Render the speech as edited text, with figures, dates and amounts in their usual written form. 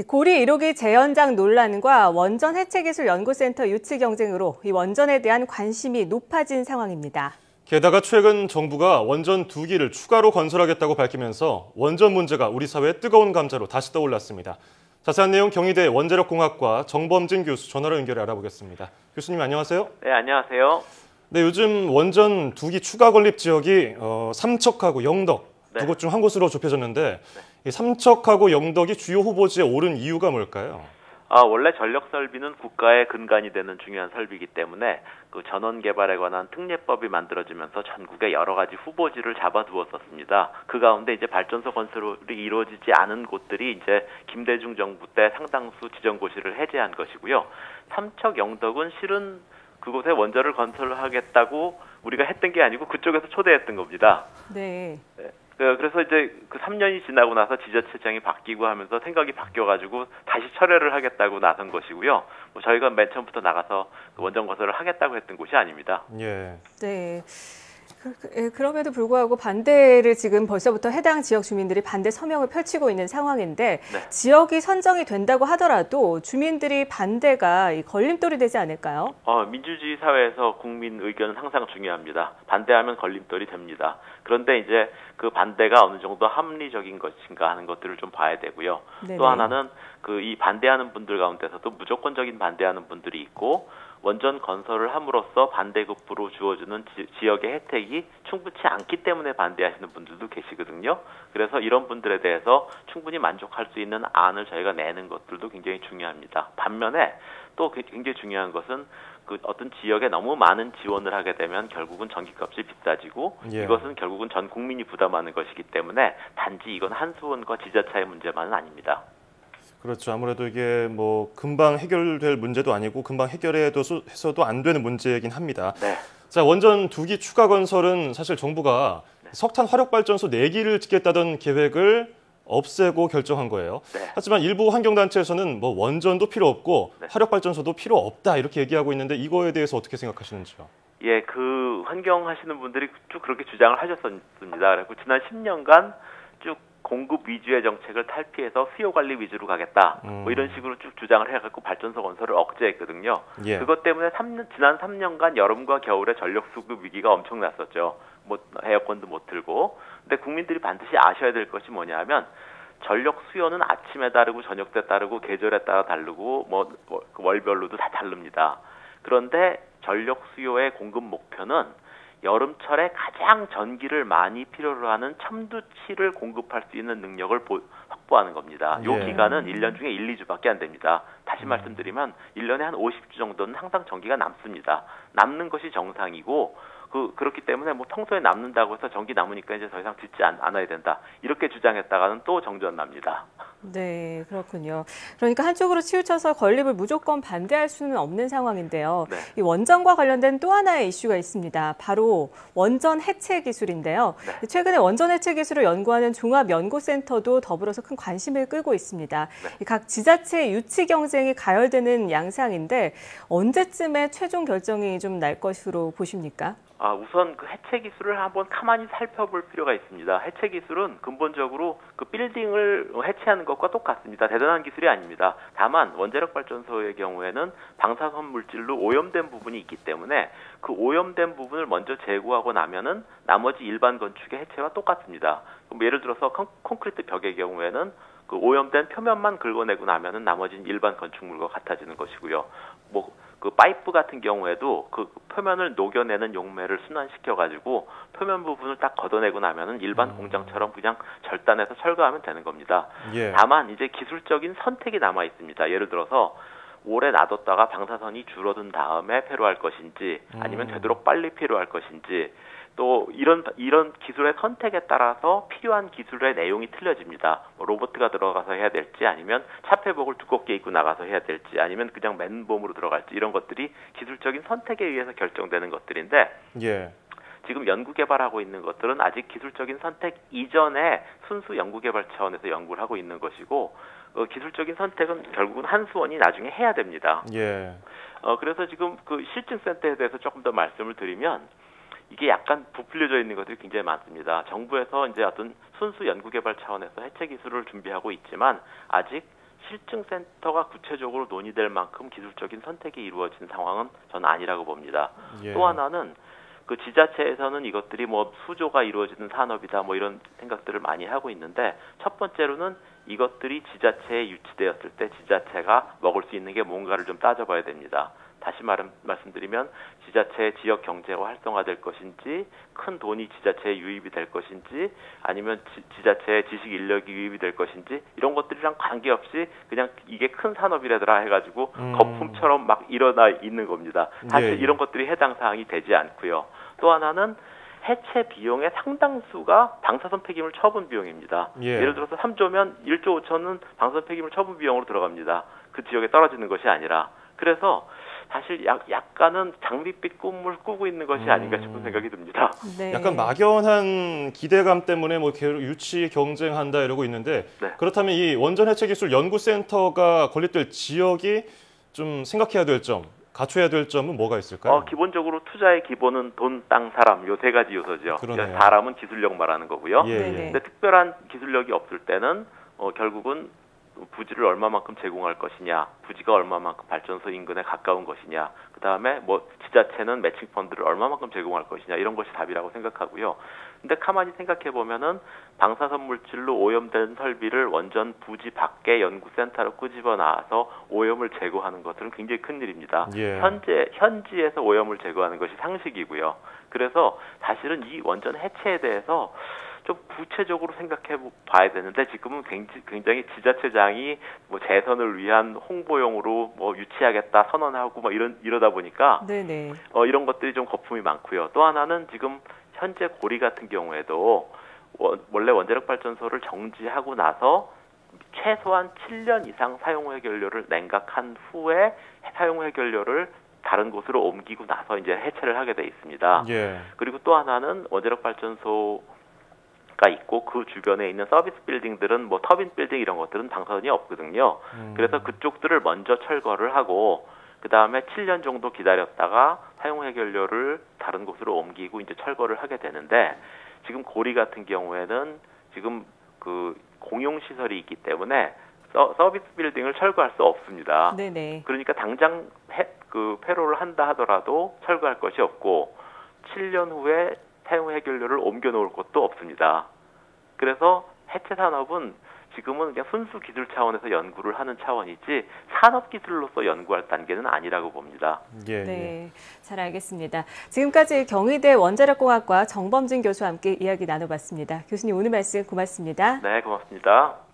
고리 1호기 재연장 논란과 원전 해체기술연구센터 유치 경쟁으로 이 원전에 대한 관심이 높아진 상황입니다. 게다가 최근 정부가 원전 2기를 추가로 건설하겠다고 밝히면서 원전 문제가 우리 사회의 뜨거운 감자로 다시 떠올랐습니다. 자세한 내용 경희대 원자력공학과 정범진 교수 전화로 연결해 알아보겠습니다. 교수님 안녕하세요. 네, 안녕하세요. 네, 요즘 원전 2기 추가 건립 지역이 삼척하고 영덕 두 곳 중 한 곳으로 좁혀졌는데 이 삼척하고 영덕이 주요 후보지에 오른 이유가 뭘까요? 원래 전력 설비는 국가의 근간이 되는 중요한 설비이기 때문에 그 전원 개발에 관한 특례법이 만들어지면서 전국에 여러 가지 후보지를 잡아두었었습니다. 그 가운데 이제 발전소 건설이 이루어지지 않은 곳들이 이제 김대중 정부 때 상당수 지정고시를 해제한 것이고요. 삼척 영덕은 실은 그곳에 원전을 건설하겠다고 우리가 했던 게 아니고 그쪽에서 초대했던 겁니다. 네. 그래서 이제 그 3년이 지나고 나서 지자체장이 바뀌고 하면서 생각이 바뀌어가지고 다시 철회를 하겠다고 나선 것이고요. 저희가 맨 처음부터 나가서 원전 건설을 하겠다고 했던 곳이 아닙니다. 예. 네. 그럼에도 불구하고 반대를 지금 벌써부터 해당 지역 주민들이 반대 서명을 펼치고 있는 상황인데 지역이 선정이 된다고 하더라도 주민들이 반대가 걸림돌이 되지 않을까요? 민주주의 사회에서 국민 의견은 항상 중요합니다. 반대하면 걸림돌이 됩니다. 그런데 이제 그 반대가 어느 정도 합리적인 것인가 하는 것들을 좀 봐야 되고요. 네네. 또 하나는 이 반대하는 분들 가운데서도 무조건적인 반대하는 분들이 있고 원전 건설을 함으로써 반대급부로 주어지는 지역의 혜택이 충분치 않기 때문에 반대하시는 분들도 계시거든요. 그래서 이런 분들에 대해서 충분히 만족할 수 있는 안을 저희가 내는 것들도 굉장히 중요합니다. 반면에 또 굉장히 중요한 것은 그 어떤 지역에 너무 많은 지원을 하게 되면 결국은 전기값이 비싸지고 이것은 결국은 전 국민이 부담하는 것이기 때문에 단지 이건 한수원과 지자체의 문제만은 아닙니다. 그렇죠. 아무래도 이게 뭐 금방 해결될 문제도 아니고 금방 해결해서도 안 되는 문제이긴 합니다. 네. 자, 원전 2기 추가 건설은 사실 정부가 석탄 화력발전소 4기를 짓겠다던 계획을 없애고 결정한 거예요. 하지만 일부 환경단체에서는 뭐 원전도 필요 없고 화력발전소도 필요 없다 이렇게 얘기하고 있는데 이거에 대해서 어떻게 생각하시는지요? 예, 그 환경하시는 분들이 쭉 그렇게 주장을 하셨습니다. 그리고 지난 10년간 쭉 공급 위주의 정책을 탈피해서 수요 관리 위주로 가겠다. 뭐 이런 식으로 쭉 주장을 해갖고 발전소 건설을 억제했거든요. 그것 때문에 지난 3년간 여름과 겨울에 전력 수급 위기가 엄청났었죠. 뭐 에어컨도 못 틀고. 근데 국민들이 반드시 아셔야 될 것이 뭐냐면 전력 수요는 아침에 다르고 저녁 때 다르고 계절에 따라 다르고 월별로도 다 다릅니다. 그런데 전력 수요의 공급 목표는 여름철에 가장 전기를 많이 필요로 하는 첨두치를 공급할 수 있는 능력을 확보하는 겁니다. 이 기간은 1년 중에 1, 2주밖에 안 됩니다. 다시 말씀드리면 1년에 한 50주 정도는 항상 전기가 남습니다. 남는 것이 정상이고 그렇기 때문에 뭐 평소에 남는다고 해서 전기 남으니까 이제 더 이상 짓지 않아야 된다. 이렇게 주장했다가는 또 정전 납니다. 네, 그렇군요. 그러니까 한쪽으로 치우쳐서 건립을 무조건 반대할 수는 없는 상황인데요. 이 원전과 관련된 또 하나의 이슈가 있습니다. 바로 원전 해체 기술인데요. 최근에 원전 해체 기술을 연구하는 종합연구센터도 더불어서 큰 관심을 끌고 있습니다. 각 지자체의 유치 경쟁이 가열되는 양상인데 언제쯤에 최종 결정이 좀 날 것으로 보십니까? 우선 그 해체 기술을 한번 가만히 살펴볼 필요가 있습니다. 해체 기술은 근본적으로 그 빌딩을 해체하는 것과 똑같습니다. 대단한 기술이 아닙니다. 다만 원자력 발전소의 경우에는 방사선 물질로 오염된 부분이 있기 때문에 그 오염된 부분을 먼저 제거하고 나면은 나머지 일반 건축의 해체와 똑같습니다. 그럼 예를 들어서 콘크리트 벽의 경우에는 그 오염된 표면만 긁어내고 나면은 나머지는 일반 건축물과 같아지는 것이고요. 그 파이프 같은 경우에도 그 표면을 녹여내는 용매를 순환시켜가지고 표면 부분을 딱 걷어내고 나면은 일반 공장처럼 그냥 절단해서 철거하면 되는 겁니다. 다만 이제 기술적인 선택이 남아 있습니다. 예를 들어서 오래 놔뒀다가 방사선이 줄어든 다음에 폐로할 것인지 아니면 되도록 빨리 폐로할 것인지 또 이런 기술의 선택에 따라서 필요한 기술의 내용이 틀려집니다. 로봇가 들어가서 해야 될지 아니면 차폐복을 두껍게 입고 나가서 해야 될지 아니면 그냥 맨몸으로 들어갈지 이런 것들이 기술적인 선택에 의해서 결정되는 것들인데 지금 연구개발하고 있는 것들은 아직 기술적인 선택 이전에 순수 연구개발 차원에서 연구를 하고 있는 것이고 기술적인 선택은 결국은 한수원이 나중에 해야 됩니다. 그래서 지금 그 실증센터에 대해서 조금 더 말씀을 드리면 이게 약간 부풀려져 있는 것들이 굉장히 많습니다. 정부에서 이제 어떤 순수 연구개발 차원에서 해체 기술을 준비하고 있지만 아직 실증센터가 구체적으로 논의될 만큼 기술적인 선택이 이루어진 상황은 저는 아니라고 봅니다. 예. 또 하나는 그 지자체에서는 이것들이 뭐 수조가 이루어지는 산업이다 뭐 이런 생각들을 많이 하고 있는데, 첫 번째로는 이것들이 지자체에 유치되었을 때 지자체가 먹을 수 있는 게 뭔가를 좀 따져봐야 됩니다. 다시 말씀드리면 지자체의 지역 경제가 활성화될 것인지, 큰 돈이 지자체에 유입이 될 것인지, 아니면 지자체의 지식 인력이 유입이 될 것인지, 이런 것들이랑 관계없이 그냥 이게 큰 산업이라더라 해가지고 거품처럼 막 일어나 있는 겁니다. 사실 예. 이런 것들이 해당 사항이 되지 않고요. 또 하나는 해체 비용의 상당수가 방사선 폐기물 처분 비용입니다. 예. 예를 들어서 3조면 1조 5천은 방사선 폐기물 처분 비용으로 들어갑니다. 그 지역에 떨어지는 것이 아니라. 그래서 사실 약간은 장밋빛 꿈을 꾸고 있는 것이 아닌가 싶은 생각이 듭니다. 네. 약간 막연한 기대감 때문에 뭐 유치 경쟁한다 이러고 있는데, 네. 그렇다면 이 원전 해체 기술 연구센터가 건립될 지역이 좀 생각해야 될 점, 갖춰야 될 점은 뭐가 있을까요? 기본적으로 투자의 기본은 돈, 땅, 사람, 요 세 가지 요소죠. 그러네요. 사람은 기술력 말하는 거고요. 예, 예. 근데 특별한 기술력이 없을 때는 결국은 부지를 얼마만큼 제공할 것이냐, 부지가 얼마만큼 발전소 인근에 가까운 것이냐, 그 다음에 뭐 지자체는 매칭 펀드를 얼마만큼 제공할 것이냐, 이런 것이 답이라고 생각하고요. 근데 가만히 생각해 보면은 방사선 물질로 오염된 설비를 원전 부지 밖에 연구센터로 끄집어 나와서 오염을 제거하는 것들은 굉장히 큰 일입니다. 예. 현지에서 오염을 제거하는 것이 상식이고요. 그래서 사실은 이 원전 해체에 대해서 좀 구체적으로 생각해 봐야 되는데, 지금은 굉장히 지자체장이 뭐 재선을 위한 홍보용으로 뭐 유치하겠다 선언하고 뭐 이러다 보니까 네네. 이런 것들이 좀 거품이 많고요. 또 하나는 지금 현재 고리 같은 경우에도 원래 원자력 발전소를 정지하고 나서 최소한 7년 이상 사용 해결료를 냉각한 후에 사용 해결료를 다른 곳으로 옮기고 나서 이제 해체를 하게 돼 있습니다. 예. 그리고 또 하나는 원자력 발전소가 있고 그 주변에 있는 서비스 빌딩들은 뭐 터빈 빌딩 이런 것들은 방사선이 없거든요. 그래서 그쪽들을 먼저 철거를 하고 그 다음에 7년 정도 기다렸다가 사용 해결료를 다른 곳으로 옮기고 이제 철거를 하게 되는데, 지금 고리 같은 경우에는 지금 그 공용 시설이 있기 때문에 서비스 빌딩을 철거할 수 없습니다. 네네. 그러니까 당장 폐로를 한다 하더라도 철거할 것이 없고 7년 후에 사용 해결료를 옮겨 놓을 것도 없습니다. 그래서 해체 산업은 지금은 그냥 순수 기술 차원에서 연구를 하는 차원이지 산업 기술로서 연구할 단계는 아니라고 봅니다. 예, 네, 잘 알겠습니다. 지금까지 경희대 원자력공학과 정범진 교수와 함께 이야기 나눠봤습니다. 교수님 오늘 말씀 고맙습니다. 네, 고맙습니다.